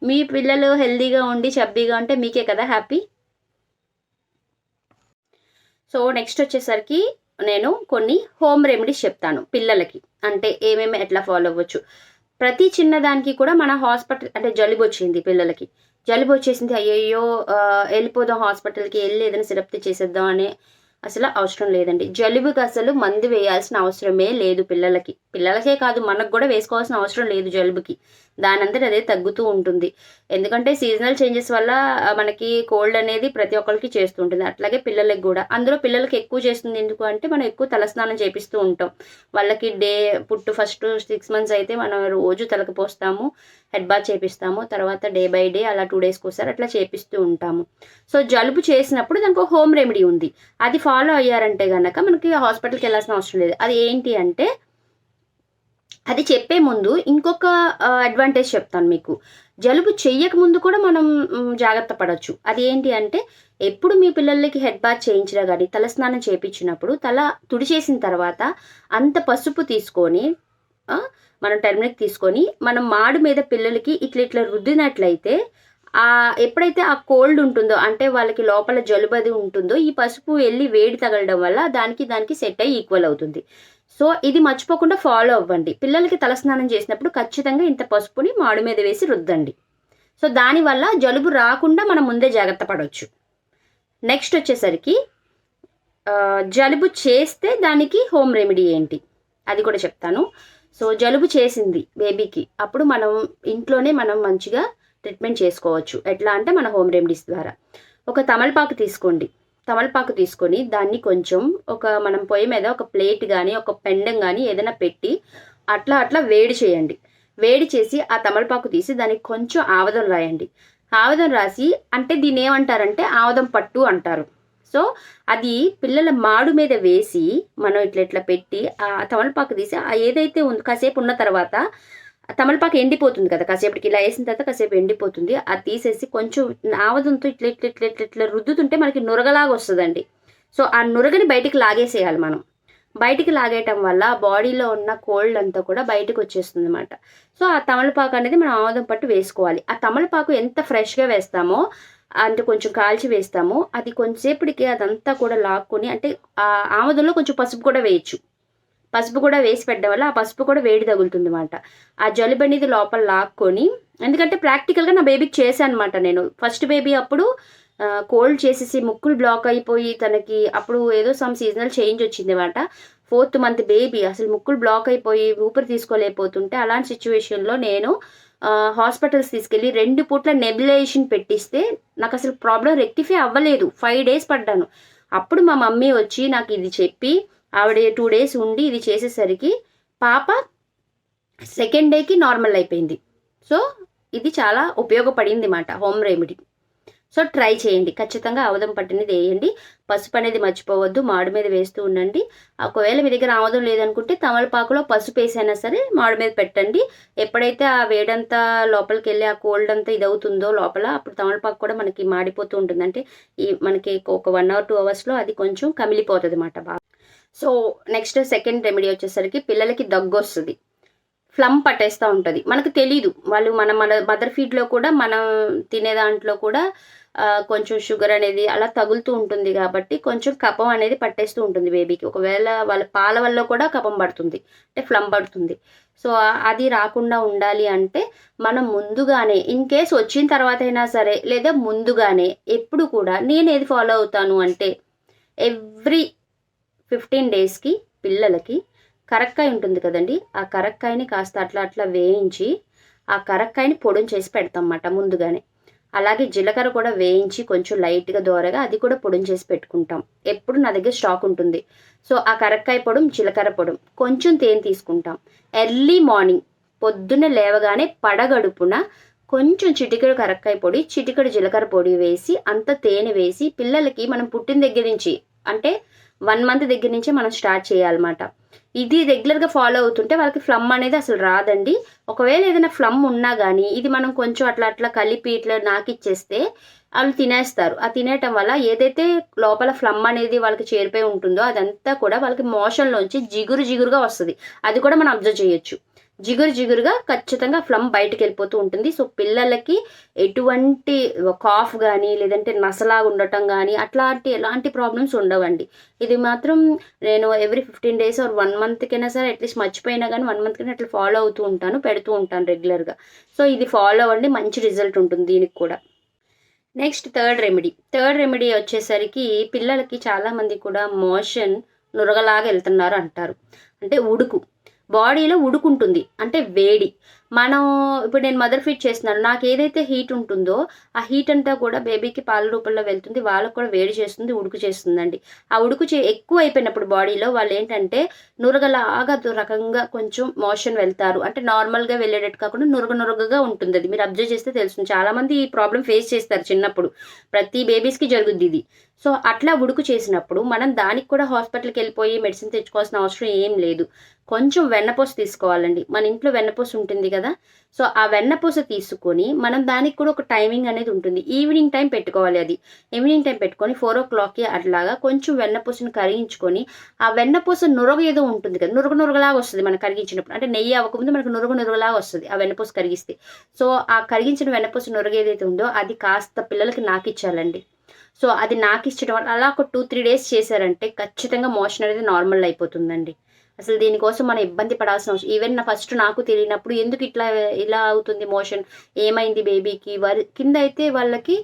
మీ పిల్లలు హెల్తీగా ఉండి చబ్బీగా ఉంటే మీకే కదా హ్యాపీ. సో నెక్స్ట్ వచ్చేసరికి నేను కొన్ని హోమ్ రెమెడీస్ చెప్తాను పిల్లలకి, అంటే ఏమేమి ఎట్లా ఫాలో అవ్వచ్చు. ప్రతి చిన్నదానికి కూడా మన హాస్పిటల్, అంటే జలుబు వచ్చింది పిల్లలకి, జలుబు వచ్చేసింది, అయ్యయ్యో వెళ్ళిపోదాం హాస్పిటల్కి, వెళ్ళి ఏదైనా సిరప్ తెచ్చేసేద్దాం అనే అసలు అవసరం లేదండి. జలుబుకి అసలు మందు వేయాల్సిన అవసరమే లేదు. పిల్లలకే కాదు, మనకు కూడా వేసుకోవాల్సిన అవసరం లేదు జలుబుకి. దానంతట అదే తగ్గుతూ ఉంటుంది. ఎందుకంటే సీజనల్ చేంజెస్ వల్ల మనకి కోల్డ్ అనేది ప్రతి ఒక్కరికి చేస్తుంటుంది, అట్లాగే పిల్లలకి కూడా. అందులో పిల్లలకి ఎక్కువ చేస్తుంది ఎందుకు అంటే, మనం ఎక్కువ తలస్నానం చేపిస్తూ ఉంటాం వాళ్ళకి. ఫస్ట్ 6 months అయితే మనం రోజు తలకు పోస్తాము, హెడ్ బాత్ చేపిస్తాము, తర్వాత డే బై డే అలా 2 days ఒకసారి అట్లా చేపిస్తూ ఉంటాము. సో జలుబు చేసినప్పుడు దానికి ఒక హోమ్ రెమెడీ ఉంది. అది ఫాలో అయ్యారంటే కనుక మనకి హాస్పిటల్కి వెళ్ళాల్సిన అవసరం లేదు. అది ఏంటి అంటే, అది చెప్పే ముందు ఇంకొక అడ్వాంటేజ్ చెప్తాను మీకు. జలుబు చెయ్యక ముందు కూడా మనం జాగ్రత్త పడవచ్చు. అది ఏంటి అంటే, ఎప్పుడు మీ పిల్లలకి హెడ్ బాత్ చేయించినా కానీ, తలస్నానం చేయించినప్పుడు తల తుడిచేసిన తర్వాత అంత పసుపు తీసుకొని, మనం టర్మరిక్ తీసుకొని మనం మాడు మీద పిల్లలకి ఇట్లా రుద్దినట్లయితే, ఎప్పుడైతే ఆ కోల్డ్ ఉంటుందో, అంటే వాళ్ళకి లోపల జలుబు అది ఉంటుందో, ఈ పసుపు వెళ్ళి వేడి తగలడం వల్ల దానికి సెట్ అయ్యి ఈక్వల్ అవుతుంది. సో ఇది మర్చిపోకుండా ఫాలో అవ్వండి. పిల్లలకి తలస్నానం చేసినప్పుడు ఖచ్చితంగా ఇంత పసుపుని మాడు మీద వేసి రుద్దండి. సో దానివల్ల జలుబు రాకుండా మనం ముందే జాగ్రత్త పడవచ్చు. నెక్స్ట్ వచ్చేసరికి జలుబు చేస్తే దానికి హోమ్ రెమెడీ ఏంటి అది కూడా చెప్తాను. సో జలుబు చేసింది బేబీకి, అప్పుడు మనం ఇంట్లోనే మనం మంచిగా ట్రీట్మెంట్ చేసుకోవచ్చు. ఎట్లా అంటే మన హోమ్ రెమెడీస్ ద్వారా. ఒక తమలపాకు తీసుకోండి. తమలపాకు తీసుకొని దాన్ని కొంచెం మనం పొయ్యి మీద ఒక ప్లేట్ కానీ ఒక పెండం కానీ ఏదైనా పెట్టి అట్లా వేడి చేయండి. వేడి చేసి ఆ తమలపాకు తీసి దానికి కొంచెం ఆవదం రాయండి. ఆవదం రాసి, అంటే దీన్ని ఏమంటారంటే ఆవదం పట్టు అంటారు. సో అది పిల్లల మాడు మీద వేసి మనం ఇట్లా పెట్టి ఆ తమలపాకు తీసి ఏదైతే కాసేపు ఉన్న తర్వాత తమలపాకు ఎండిపోతుంది కదా, కాసేపటికి ఇలా వేసిన తర్వాత కాసేపు ఎండిపోతుంది. అది తీసేసి కొంచెం ఆవదంతో ఇట్లా రుద్దుతుంటే మనకి నురగలాగా వస్తుందండి. సో ఆ నురగని బయటికి లాగేసేయాలి మనం. బయటికి లాగేయటం వల్ల బాడీలో ఉన్న కోల్డ్ అంతా కూడా బయటకు వచ్చేస్తుంది అనమాట. సో ఆ తమలపాకు అనేది మనం ఆముదం పట్టు వేసుకోవాలి. ఆ తమలపాకు ఎంత ఫ్రెష్గా వేస్తామో, అంటే కొంచెం కాల్చి వేస్తామో, అది కొంచెంసేపటికి అదంతా కూడా లాక్కొని, అంటే ఆ ఆముదంలో కొంచెం పసుపు కూడా వేయచ్చు. పసుపు కూడా వేసి పెట్టడం వల్ల ఆ పసుపు కూడా వేడి తగులుతుంది అనమాట. ఆ జలుబు అనేది లోపల లాక్కొని, ఎందుకంటే ప్రాక్టికల్గా నా బేబీకి చేశాను అనమాట. నేను ఫస్ట్ బేబీ అప్పుడు కోల్డ్ చేసేసి ముక్కులు బ్లాక్ అయిపోయి తనకి అప్పుడు ఏదో సమ్ సీజనల్ చేంజ్ వచ్చింది అనమాట. 4th మంత్ బేబీ అసలు ముక్కులు బ్లాక్ అయిపోయి ఊపిరి తీసుకోలేకపోతుంటే అలాంటి సిచ్యువేషన్లో నేను హాస్పిటల్స్ తీసుకెళ్ళి 2 పూట్ల నెబులైజేషన్ పెట్టిస్తే నాకు అసలు ప్రాబ్లం రెక్టిఫై అవ్వలేదు. 5 days పడ్డాను. అప్పుడు మా మమ్మీ వచ్చి నాకు ఇది చెప్పి ఆవిడ 2 days ఉండి ఇది చేసేసరికి పాప సెకండ్ డేకి నార్మల్ అయిపోయింది. సో ఇది చాలా ఉపయోగపడింది మాట హోమ్ రెమెడీ. సో ట్రై చేయండి, ఖచ్చితంగా ఆముదం పట్టినది వేయండి. పసుపు అనేది మర్చిపోవద్దు, మాడు మీద వేస్తూ ఉండండి. ఒకవేళ మీ దగ్గర ఆముదం లేదనుకుంటే తమలపాకులో పసుపు వేసైనా సరే మాడు మీద పెట్టండి. ఎప్పుడైతే ఆ వేడంతా లోపలికి వెళ్ళి ఆ కోల్డ్ అంతా ఇది అవుతుందో లోపల, అప్పుడు తమలపాకు కూడా మనకి మాడిపోతూ ఉంటుంది. అంటే మనకి ఒక 1 or 2 hours అది కొంచెం కమిలిపోతుంది అన్నమాట బాగా. సో నెక్స్ట్ సెకండ్ రెమెడీ వచ్చేసరికి పిల్లలకి దగ్గు వస్తుంది, ఫ్లమ్ పట్టేస్తూ ఉంటుంది. మనకు తెలీదు, వాళ్ళు మన మదర్ ఫీడ్లో కూడా మనం తినే దాంట్లో కూడా కొంచెం షుగర్ అనేది అలా తగులుతూ ఉంటుంది కాబట్టి కొంచెం కఫం అనేది పట్టేస్తూ ఉంటుంది బేబీకి. ఒకవేళ వాళ్ళ పాల వల్ల కూడా కఫం పడుతుంది, అంటే ఫ్లమ్ పడుతుంది. సో అది రాకుండా ఉండాలి అంటే మనం ముందుగానే, ఇన్ కేస్ వచ్చిన తర్వాత అయినా సరే లేదా ముందుగానే ఎప్పుడు కూడా నేను ఏది ఫాలో అవుతాను అంటే ఎవ్రీ 15 daysకి పిల్లలకి కరక్కాయ ఉంటుంది కదండి, ఆ కరక్కాయని కాస్త అట్లా వేయించి ఆ కరక్కాయని పొడిని చేసి పెడతాం అన్నమాట ముందుగానే. అలాగే జీలకర్ర కూడా వేయించి కొంచెం లైట్గా దోరగా అది కూడా పొడిని చేసి పెట్టుకుంటాం. ఎప్పుడు నా దగ్గర స్టాక్ ఉంటుంది. సో ఆ కరక్కాయ పొడం, జీలకర్ర పొడం, కొంచెం తేనె తీసుకుంటాం. ఎర్లీ మార్నింగ్ పొద్దున్న లేవగానే పడగడుపున కొంచెం చిటికెడు కరక్కాయ పొడి, చిటికెడు జీలకర్ర పొడి వేసి అంత తేనె వేసి పిల్లలకి మనం పుట్టిన దగ్గర నుంచి, అంటే 1 month దగ్గర నుంచే మనం స్టార్ట్ చేయాలన్నమాట. ఇది రెగ్యులర్గా ఫాలో అవుతుంటే వాళ్ళకి ఫ్లమ్ అనేది అసలు రాదండి. ఒకవేళ ఏదైనా ఫ్లమ్ ఉన్నా కానీ ఇది మనం కొంచెం అట్లా కలిపి ఇట్లా నాకిచ్చేస్తే వాళ్ళు తినేస్తారు. ఆ తినేయటం వల్ల ఏదైతే లోపల ఫ్లమ్ అనేది వాళ్ళకి చేరిపోయి ఉంటుందో అదంతా కూడా వాళ్ళకి మోషన్లోంచి జిగురుగా వస్తుంది. అది కూడా మనం అబ్జర్వ్ చేయొచ్చు. జిగురుగా ఖచ్చితంగా ఫ్లమ్ బయటకు వెళ్ళిపోతూ ఉంటుంది. సో పిల్లలకి ఎటువంటి కాఫ్ కానీ లేదంటే నసలాగా ఉండటం కానీ ఎలాంటి ప్రాబ్లమ్స్ ఉండవండి. ఇది మాత్రం నేను ఎవ్రీ 15 days or 1 monthకైనా సరే అట్లీస్ట్ మర్చిపోయినా కానీ 1 monthకైనా అట్లా ఫాలో అవుతూ ఉంటాను, పెడుతూ ఉంటాను రెగ్యులర్గా. సో ఇది ఫాలో అవ్వండి, మంచి రిజల్ట్ ఉంటుంది దీనికి కూడా. నెక్స్ట్ థర్డ్ రెమెడీ వచ్చేసరికి పిల్లలకి చాలామంది కూడా మోషన్ నురగలాగా వెళ్తున్నారు అంటారు. అంటే బాడీలో ఉడుకుంటుంది, అంటే వేడి. మనం ఇప్పుడు నేను మదర్ ఫీడ్ చేస్తున్నాను, నాకు ఏదైతే హీట్ ఉంటుందో ఆ హీట్ అంతా కూడా బేబీకి పాల రూపంలో వెళ్తుంది, వాళ్ళకు కూడా వేడి చేస్తుంది, ఉడుకు చేస్తుందండి. ఆ ఉడుకు ఎక్కువ అయిపోయినప్పుడు బాడీలో వాళ్ళు ఏంటంటే నురగలాగా రకంగా కొంచెం మోషన్ వెళ్తారు. అంటే నార్మల్గా వెళ్ళేటట్టు కాకుండా నురగగా ఉంటుంది. అది మీరు అబ్జర్వ్ చేస్తే తెలుస్తుంది. చాలామంది ఈ ప్రాబ్లం ఫేస్ చేస్తారు చిన్నప్పుడు, ప్రతి బేబీస్కి జరుగుద్ది ఇది. సో అట్లా ఉడుకు చేసినప్పుడు మనం దానికి కూడా హాస్పిటల్కి వెళ్ళిపోయి మెడిసిన్ తెచ్చుకోవాల్సిన అవసరం ఏం లేదు. కొంచెం వెన్నపూస తీసుకోవాలండి. మన ఇంట్లో వెన్నపూస ఉంటుంది కదా, సో ఆ వెన్నపూస తీసుకొని మనం దానికి కూడా ఒక టైమింగ్ అనేది ఉంటుంది. ఈవినింగ్ టైం పెట్టుకోవాలి. అది ఈవినింగ్ టైం పెట్టుకొని 4 o'clockకి అట్లాగా కొంచెం వెన్నపూసను కరిగించుకొని, ఆ వెన్నపూస నురగ ఏదో ఉంటుంది కదా, నురగలాగా వస్తుంది మనం కరిగించినప్పుడు. అంటే నెయ్యి అవ్వకముందు మనకు నురగలాగా వస్తుంది ఆ వెన్నపూస కరిగిస్తే. సో ఆ కరిగించిన వెన్నపూస నురగ ఏదైతే ఉందో అది కాస్త పిల్లలకి నాకిచ్చాలండి. సో అది నాకిచ్చడం వల్ల అలా ఒక 2-3 days చేశారంటే ఖచ్చితంగా మోషన్ అనేది నార్మల్ అయిపోతుందండి. అసలు దీనికోసం మనం ఇబ్బంది పడాల్సిన అవసరం, ఈవెన్ నాకు తెలియనప్పుడు ఎందుకు ఇలా అవుతుంది మోషన్, ఏమైంది బేబీకి, కింద అయితే వాళ్ళకి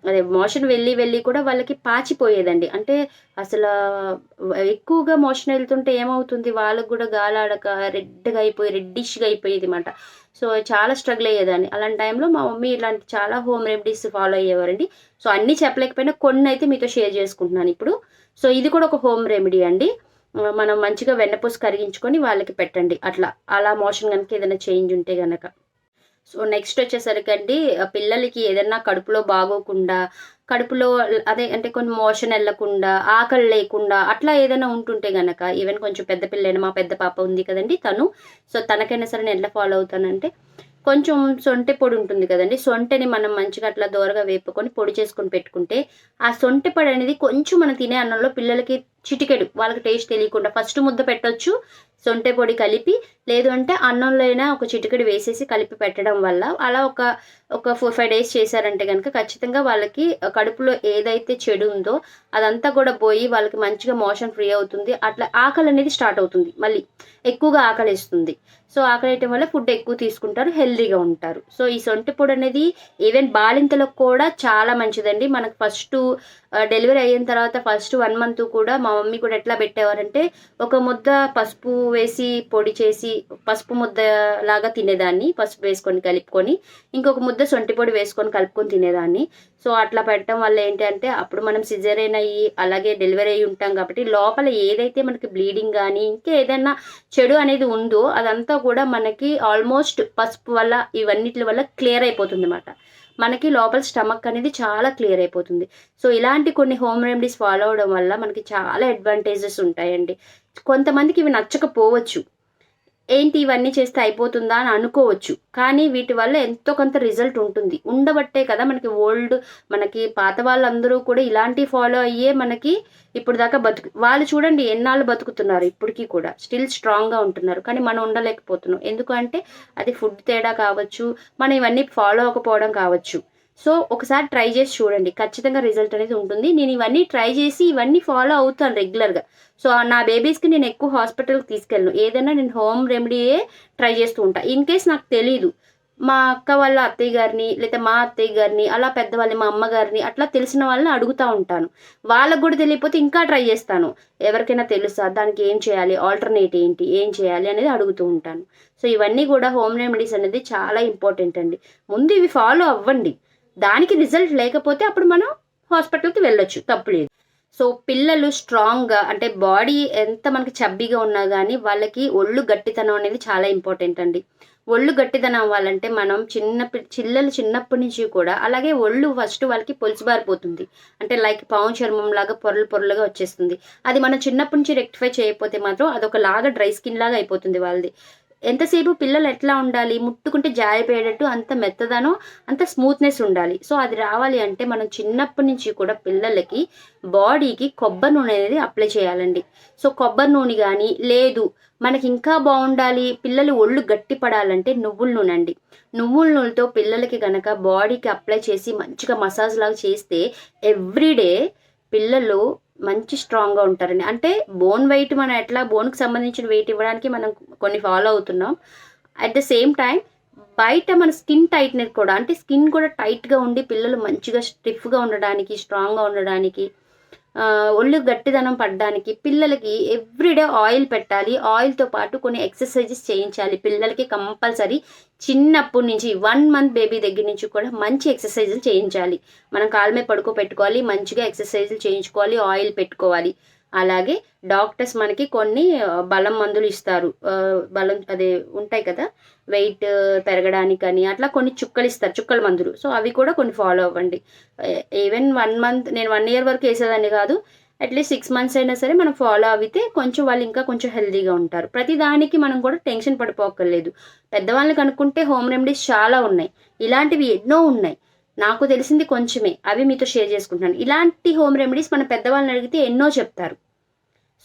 అదే మోషన్ వెళ్ళి కూడా వాళ్ళకి పాచిపోయేదండి. అంటే అసలు ఎక్కువగా మోషన్ వెళ్తుంటే ఏమవుతుంది, వాళ్ళకు కూడా గాలాడక రెడ్డిష్గా అయిపోయేది అన్నమాట. సో చాలా స్ట్రగుల్ అయ్యేదాన్ని. అలాంటి టైంలో మా మమ్మీ ఇలాంటి చాలా హోమ్ రెమెడీస్ ఫాలో అయ్యేవారండి. సో అన్నీ చెప్పలేకపోయినా కొన్ని అయితే మీతో షేర్ చేసుకుంటున్నాను ఇప్పుడు. సో ఇది కూడా ఒక హోమ్ రెమెడీ అండి. మనం మంచిగా వెన్నపూస కరిగించుకొని వాళ్ళకి పెట్టండి. అలా మోషన్ కనుక ఏదైనా చేంజ్ ఉంటే గనక. సో నెక్స్ట్ వచ్చేసరికి అండి, పిల్లలకి ఏదైనా కడుపులో బాగోకుండా, కడుపులో అదే అంటే కొన్ని మోషన్ వెళ్ళకుండా, ఆకలి లేకుండా అట్లా ఏదైనా ఉంటుంటే గనక, ఈవెన్ కొంచెం పెద్ద పిల్లైనా, మా పెద్ద పాప ఉంది కదండి తను, సో తనకైనా సరే నేను ఎట్లా ఫాలో అవుతానంటే కొంచెం సొంటె పొడి ఉంటుంది కదండి, సొంటెని మనం మంచిగా అట్లా దోరగా వేపుకొని పొడి చేసుకొని పెట్టుకుంటే ఆ సొంటె పొడి అనేది కొంచెం మనం తినే అన్నంలో పిల్లలకి చిటికెడు, వాళ్ళకి టేస్ట్ తెలియకుండా ఫస్ట్ ముద్ద పెట్టొచ్చు సొంటె పొడి కలిపి, లేదు అంటే అన్నంలో అయినా ఒక చిటికెడు వేసేసి కలిపి పెట్టడం వల్ల అలా ఒక 4-5 days చేశారంటే కనుక ఖచ్చితంగా వాళ్ళకి కడుపులో ఏదైతే చెడు ఉందో అదంతా కూడా పోయి వాళ్ళకి మంచిగా మోషన్ ఫ్రీ అవుతుంది. అట్లా ఆకలి అనేది స్టార్ట్ అవుతుంది, మళ్ళీ ఎక్కువగా ఆకలి వేస్తుంది. సో ఆకలి వేయటం వల్ల ఫుడ్ ఎక్కువ తీసుకుంటారు, హెల్దీగా ఉంటారు. సో ఈ సొంటి పొడి అనేది ఈవెన్ బాలింతలకు కూడా చాలా మంచిదండి. మనకు ఫస్ట్ డెలివరీ అయిన తర్వాత ఫస్ట్ 1 month కూడా మా మమ్మీ కూడా ఎట్లా పెట్టేవారంటే ఒక ముద్ద పసుపు వేసి పొడి చేసి పసుపు ముద్ద లాగా తినేదాన్ని, పసుపు వేసుకొని కలుపుకొని, ఇంకొక ముద్ద సొంటి పొడి వేసుకొని కలుపుకొని తినేదాన్ని. సో అట్లా పెట్టడం వల్ల ఏంటి అంటే అప్పుడు మనం సిజేరియన్ అయ్యి అలాగే డెలివరీ అయ్యి ఉంటాం కాబట్టి లోపల ఏదైతే మనకి బ్లీడింగ్ కానీ ఇంకా ఏదైనా చెడు అనేది ఉందో అదంతా కూడా మనకి ఆల్మోస్ట్ పసుపు వల్ల ఇవన్నిటి వల్ల క్లియర్ అయిపోతుంది అన్నమాట. మనకి లోపల స్టమక్ అనేది చాలా క్లియర్ అయిపోతుంది. సో ఇలాంటి కొన్ని హోమ్ రెమెడీస్ ఫాలో అవడం వల్ల మనకి చాలా అడ్వాంటేజెస్ ఉంటాయండి. కొంతమందికి ఇవి నచ్చకపోవచ్చు, ఏంటి ఇవన్నీ చేస్తే అయిపోతుందా అని అనుకోవచ్చు, కానీ వీటి వల్ల ఎంతో కొంత రిజల్ట్ ఉంటుంది. ఉండబట్టే కదా మనకి పాత వాళ్ళందరూ కూడా ఇలాంటి ఫాలో అయ్యే మనకి ఇప్పుడు దాకా వాళ్ళు చూడండి ఎన్నాళ్ళు బతుకుతున్నారు, ఇప్పటికీ కూడా స్టిల్ స్ట్రాంగ్గా ఉంటున్నారు. కానీ మనం ఉండలేకపోతున్నాం. ఎందుకంటే అది ఫుడ్ తేడా కావచ్చు, మనం ఇవన్నీ ఫాలో అవ్వకపోవడం కావచ్చు. సో ఒకసారి ట్రై చేసి చూడండి, ఖచ్చితంగా రిజల్ట్ అనేది ఉంటుంది. నేను ఇవన్నీ ట్రై చేసి ఇవన్నీ ఫాలో అవుతాను రెగ్యులర్గా. సో నా బేబీస్కి నేను ఎక్కువ హాస్పిటల్కి తీసుకెళ్ళను, ఏదైనా నేను హోమ్ రెమెడీయే ట్రై చేస్తూ ఉంటాను. ఇన్ కేస్ నాకు తెలీదు, మా అక్క వాళ్ళ అత్తయ్య గారిని లేదా మా అత్తయ్య గారిని అలా పెద్దవాళ్ళని మా అమ్మగారిని అట్లా తెలిసిన వాళ్ళని అడుగుతూ ఉంటాను. వాళ్ళకు కూడా తెలియకపోతే ఇంకా ట్రై చేస్తాను, ఎవరికైనా తెలుసా దానికి ఏం చేయాలి, ఆల్టర్నేట్ ఏంటి, ఏం చేయాలి అనేది అడుగుతూ ఉంటాను. సో ఇవన్నీ కూడా హోమ్ రెమెడీస్ అనేది చాలా ఇంపార్టెంట్ అండి. ముందు ఇవి ఫాలో అవ్వండి, దానికి రిజల్ట్ లేకపోతే అప్పుడు మనం హాస్పిటల్కి వెళ్ళొచ్చు, తప్పులేదు. సో పిల్లలు స్ట్రాంగ్గా అంటే బాడీ ఎంత మనకి చబ్బీగా ఉన్నా కానీ వాళ్ళకి ఒళ్ళు గట్టితనం అనేది చాలా ఇంపార్టెంట్ అండి. ఒళ్ళు గట్టితనం అవ్వాలంటే మనం చిన్నప్పటి నుంచి కూడా అలాగే ఒళ్ళు ఫస్ట్ వాళ్ళకి పొలుసుబారిపోతుంది, అంటే లైక్ పాము చర్మం లాగా పొరలుగా వచ్చేస్తుంది. అది మనం చిన్నప్పటి నుంచి రెక్టిఫై చేయకపోతే మాత్రం అదొక లాగా డ్రై స్కిన్ లాగా అయిపోతుంది వాళ్ళది. ఎంతసేపు పిల్లలు ఎట్లా ఉండాలి, ముట్టుకుంటే జారిపోయేటట్టు అంత మెత్తదనం అంత స్మూత్నెస్ ఉండాలి. సో అది రావాలి అంటే మనం చిన్నప్పటి నుంచి కూడా పిల్లలకి బాడీకి కొబ్బరి నూనె అనేది అప్లై చేయాలండి. సో కొబ్బరి నూనె కానీ లేదు మనకి ఇంకా బాగుండాలి, పిల్లలు ఒళ్ళు గట్టి పడాలంటే నువ్వుల నూనె అండి. నువ్వుల నూనెతో పిల్లలకి కనుక బాడీకి అప్లై చేసి మంచిగా మసాజ్ లాగా చేస్తే ఎవ్రీడే పిల్లలు మంచి స్ట్రాంగ్గా ఉంటారండి. అంటే బోన్ వెయిట్ మనం ఎట్లా బోన్కి సంబంధించిన వెయిట్ ఇవ్వడానికి మనం కొన్ని ఫాలో అవుతున్నాం, అట్ ద సేమ్ టైం బయట మన స్కిన్ టైట్నెస్ కూడా, అంటే స్కిన్ కూడా టైట్గా ఉండి పిల్లలు మంచిగా స్టిఫ్గా ఉండడానికి, స్ట్రాంగ్గా ఉండడానికి, ఒళ్ళు గట్టిదనం పడడానికి పిల్లలకి ఎవ్రీడే ఆయిల్ పెట్టాలి. ఆయిల్తో పాటు కొన్ని ఎక్సర్సైజెస్ చేయించాలి పిల్లలకి కంపల్సరీ. చిన్నప్పటి నుంచి 1 month బేబీ దగ్గర నుంచి కూడా మంచి ఎక్సర్సైజులు చేయించాలి. మనం కాళ్ళ మీద పడుకోబెట్టుకోవాలి, మంచిగా ఎక్సర్సైజులు చేయించుకోవాలి, ఆయిల్ పెట్టుకోవాలి. అలాగే డాక్టర్స్ మనకి కొన్ని బలం మందులు ఇస్తారు, బలం అదే ఉంటాయి కదా వెయిట్ పెరగడానికని అట్లా కొన్ని చుక్కలు ఇస్తారు, చుక్కల మందులు. సో అవి కూడా కొన్ని ఫాలో అవ్వండి. ఈవెన్ 1 month, నేను 1 year వరకు వేసేదాన్ని కాదు, అట్లీస్ట్ 6 months అయినా సరే మనం ఫాలో అవితే కొంచెం వాళ్ళు ఇంకా కొంచెం హెల్తీగా ఉంటారు. ప్రతి దానికి మనం కూడా టెన్షన్ పడిపోక్కర్లేదు. పెద్దవాళ్ళని కనుక్కుంటే హోమ్ రెమెడీస్ చాలా ఉన్నాయి, ఇలాంటివి ఎన్నో ఉన్నాయి. నాకు తెలిసింది కొంచెమే, అవి మీతో షేర్ చేసుకుంటున్నాను. ఇలాంటి హోమ్ రెమెడీస్ మన పెద్దవాళ్ళని అడిగితే ఎన్నో చెప్తారు.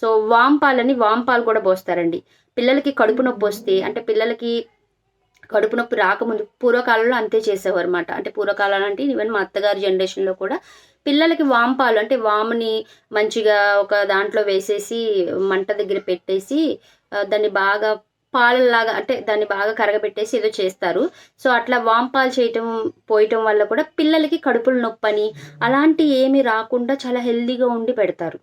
సో వామ్ పాలు కూడా పోస్తారండి పిల్లలకి. కడుపు నొప్పి వస్తే, అంటే పిల్లలకి కడుపు నొప్పి రాకముందు పూర్వకాలంలో అంతే చేసేవారు అనమాట. అంటే పూర్వకాలం అంటే ఈవెన్ మా అత్తగారి జనరేషన్లో కూడా పిల్లలకి వాంపాలు, అంటే వాముని మంచిగా ఒక దాంట్లో వేసేసి మంట దగ్గర పెట్టేసి దాన్ని బాగా పాలలాగా, అంటే దాన్ని బాగా కరగబెట్టేసి ఏదో చేస్తారు. సో అట్లా వాంపాలు పోయటం వల్ల కూడా పిల్లలకి కడుపుల నొప్పని అలాంటి ఏమీ రాకుండా చాలా హెల్దీగా ఉండి పెడతారు,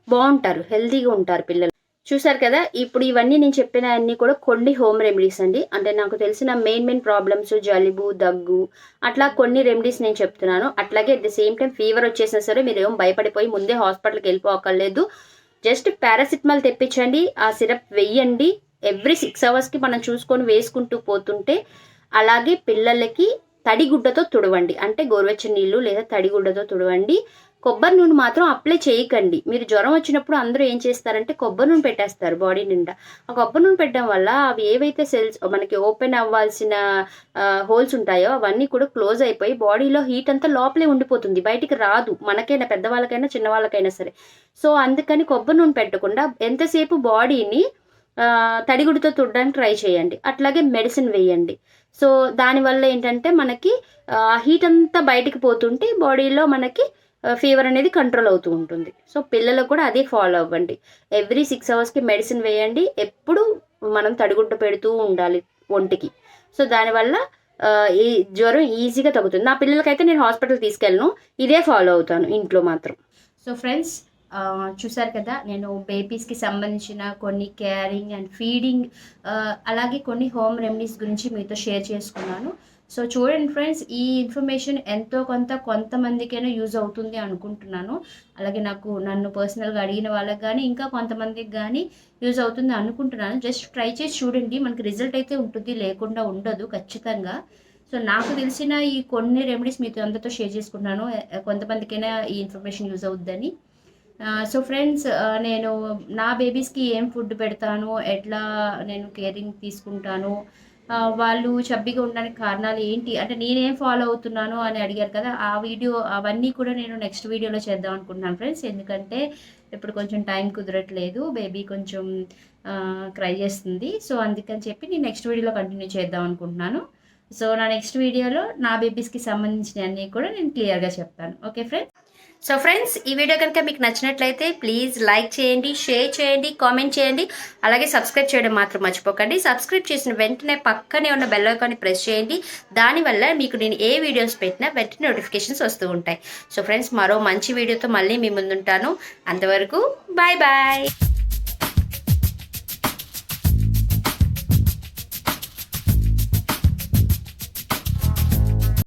బాగుంటారు, హెల్దీగా ఉంటారు పిల్లలు. చూసారు కదా, ఇప్పుడు ఇవన్నీ నేను చెప్పిన అన్ని కూడా కొన్ని హోమ్ రెమెడీస్ అండి. అంటే నాకు తెలిసిన మెయిన్ ప్రాబ్లమ్స్, జలుబు, దగ్గు, అట్లా కొన్ని రెమెడీస్ నేను చెప్తున్నాను. అట్లాగే at the same time fever వచ్చేసినా సరే మీరు ఏం భయపడిపోయి ముందే హాస్పిటల్కి వెళ్ళిపోకర్లేదు. జస్ట్ పారాసిటమాల్ తెప్పించండి, ఆ సిరప్ వెయ్యండి, ఎవ్రీ 6 hours మనం చూసుకొని వేసుకుంటూ పోతుంటే. అలాగే పిల్లలకి తడిగుడ్డతో తుడవండి, అంటే గోరువెచ్చని నీళ్ళు లేదా తడిగుడ్డతో తుడవండి. కొబ్బరి నూనె మాత్రం అప్లై చేయకండి. మీరు జ్వరం వచ్చినప్పుడు అందరూ ఏం చేస్తారంటే కొబ్బరి నూనె పెట్టేస్తారు బాడీ నిండా. ఆ కొబ్బరి నూనె పెట్టడం వల్ల అవి ఏవైతే సెల్స్ మనకి ఓపెన్ అవ్వాల్సిన హోల్స్ ఉంటాయో అవన్నీ కూడా క్లోజ్ అయిపోయి బాడీలో హీట్ అంతా లోపలే ఉండిపోతుంది, బయటికి రాదు, మనకైనా పెద్దవాళ్ళకైనా చిన్నవాళ్ళకైనా సరే. సో అందుకని కొబ్బరి నూనె పెట్టకుండా ఎంతసేపు బాడీని తడిగుడితో తుడడానికి ట్రై చేయండి. అట్లాగే మెడిసిన్ వేయండి. సో దానివల్ల ఏంటంటే మనకి హీట్ అంతా బయటికి పోతుంటే బాడీలో మనకి ఫీవర్ అనేది కంట్రోల్ అవుతూ ఉంటుంది. సో పిల్లలకు కూడా అదే ఫాలో అవ్వండి. ఎవ్రీ 6 hours మెడిసిన్ వేయండి. ఎప్పుడు మనం తడిగుడ్డ పెడుతూ ఉండాలి ఒంటికి. సో దానివల్ల ఈ జ్వరం ఈజీగా తగ్గుతుంది. నా పిల్లలకైతే నేను హాస్పిటల్ తీసుకెళ్ళను, ఇదే ఫాలో అవుతాను ఇంట్లో మాత్రం. సో ఫ్రెండ్స్, చూసారు కదా, నేను బేబీస్కి సంబంధించిన కొన్ని కేరింగ్ అండ్ ఫీడింగ్ అలాగే కొన్ని హోమ్ రెమెడీస్ గురించి మీతో షేర్ చేసుకున్నాను. సో చూడండి ఫ్రెండ్స్, ఈ ఇన్ఫర్మేషన్ ఎంతో కొంతమందికైనా యూజ్ అవుతుంది అనుకుంటున్నాను. అలాగే నన్ను పర్సనల్గా అడిగిన వాళ్ళకి కానీ ఇంకా కొంతమందికి కానీ యూజ్ అవుతుంది అనుకుంటున్నాను. జస్ట్ ట్రై చేసి చూడండి, మనకి రిజల్ట్ అయితే ఉంటుంది, లేకుండా ఉండదు ఖచ్చితంగా. సో నాకు తెలిసిన ఈ కొన్ని రెమెడీస్ మీతో అందరితో షేర్ చేసుకుంటున్నాను, కొంతమందికైనా ఈ ఇన్ఫర్మేషన్ యూజ్ అవుద్దని. సో ఫ్రెండ్స్, నేను నా బేబీస్కి ఏం ఫుడ్ పెడతాను, ఎట్లా నేను కేరింగ్ తీసుకుంటాను, వాళ్ళు చబ్బీగా ఉండడానికి కారణాలు ఏంటి, అంటే నేనేం ఫాలో అవుతున్నాను అని అడిగారు కదా, ఆ వీడియో అవన్నీ కూడా నేను నెక్స్ట్ వీడియోలో చేద్దాం అనుకుంటున్నాను ఫ్రెండ్స్. ఎందుకంటే ఇప్పుడు కొంచెం టైం కుదరట్లేదు, బేబీ కొంచెం క్రై చేస్తుంది. సో అందుకని చెప్పి నేను నెక్స్ట్ వీడియోలో కంటిన్యూ చేద్దాం అనుకుంటున్నాను. సో నా నెక్స్ట్ వీడియోలో నా బేబీస్కి సంబంధించిన అన్నీ కూడా నేను క్లియర్గా చెప్తాను. Okay friends. సో ఫ్రెండ్స్, ఈ వీడియో కనుక మీకు నచ్చినట్లయితే ప్లీజ్ లైక్ చేయండి, షేర్ చేయండి, కామెంట్ చేయండి, అలాగే సబ్స్క్రైబ్ చేయడం మాత్రం మర్చిపోకండి. సబ్స్క్రైబ్ చేసిన వెంటనే పక్కనే ఉన్న బెల్ ఐకాన్ని ప్రెస్ చేయండి. దానివల్ల మీకు నేను ఏ వీడియోస్ పెట్టినా వెంటనే నోటిఫికేషన్స్ వస్తూ ఉంటాయి. సో ఫ్రెండ్స్, మరో మంచి వీడియోతో మళ్ళీ మీ ముందుంటాను. అంతవరకు బాయ్ బాయ్.